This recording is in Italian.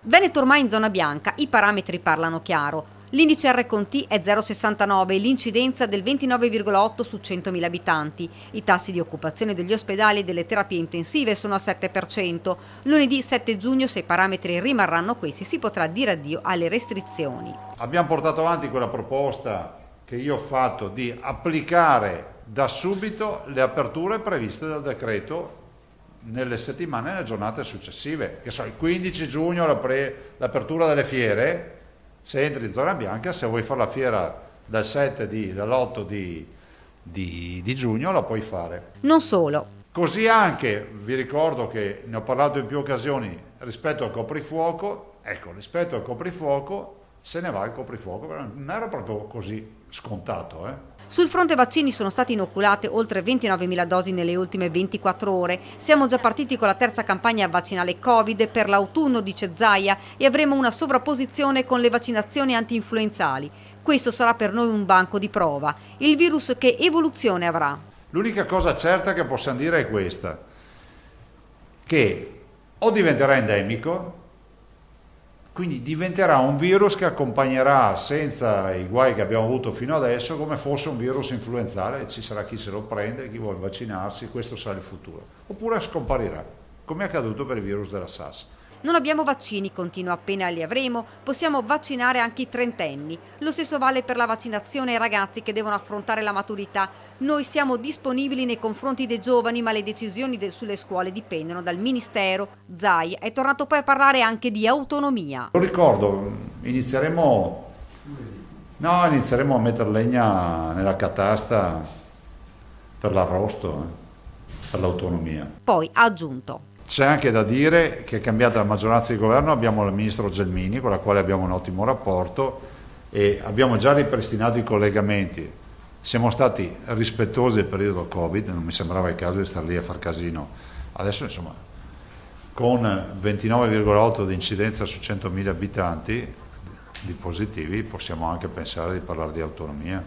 Veneto ormai in zona bianca, i parametri parlano chiaro. L'indice R-Conti è 0,69 e l'incidenza del 29,8 su 100.000 abitanti. I tassi di occupazione degli ospedali e delle terapie intensive sono al 7%. Lunedì 7 giugno, se i parametri rimarranno questi, si potrà dire addio alle restrizioni. Abbiamo portato avanti quella proposta che io ho fatto di applicare da subito le aperture previste dal decreto nelle settimane e nelle giornate successive. Che so, il 15 giugno l'apertura delle fiere, se entri in zona bianca, se vuoi fare la fiera dall'8 di giugno la puoi fare. Non solo. Così anche, vi ricordo che ne ho parlato in più occasioni rispetto al coprifuoco, ecco, rispetto al coprifuoco se ne va il coprifuoco, non era proprio così scontato, Sul fronte vaccini sono state inoculate oltre 29.000 dosi nelle ultime 24 ore. Siamo già partiti con la terza campagna vaccinale Covid per l'autunno, dice Zaia, e avremo una sovrapposizione con le vaccinazioni anti-influenzali. Questo sarà per noi un banco di prova. Il virus che evoluzione avrà? L'unica cosa certa che possiamo dire è questa, che o diventerà endemico, quindi diventerà un virus che accompagnerà senza i guai che abbiamo avuto fino adesso come fosse un virus influenzale, ci sarà chi se lo prende, chi vuole vaccinarsi, questo sarà il futuro. Oppure scomparirà, come è accaduto per il virus della SARS. Non abbiamo vaccini, continua, appena li avremo, possiamo vaccinare anche i trentenni. Lo stesso vale per la vaccinazione ai ragazzi che devono affrontare la maturità. Noi siamo disponibili nei confronti dei giovani, ma le decisioni sulle scuole dipendono dal Ministero. Zai è tornato poi a parlare anche di autonomia. Lo ricordo, inizieremo a mettere legna nella catasta per l'arrosto, per l'autonomia. Poi ha aggiunto: c'è anche da dire che è cambiata la maggioranza di governo, abbiamo il ministro Gelmini con la quale abbiamo un ottimo rapporto e abbiamo già ripristinato i collegamenti. Siamo stati rispettosi del periodo Covid, non mi sembrava il caso di stare lì a far casino. Adesso insomma, con 29,8 di incidenza su 100.000 abitanti di positivi, possiamo anche pensare di parlare di autonomia.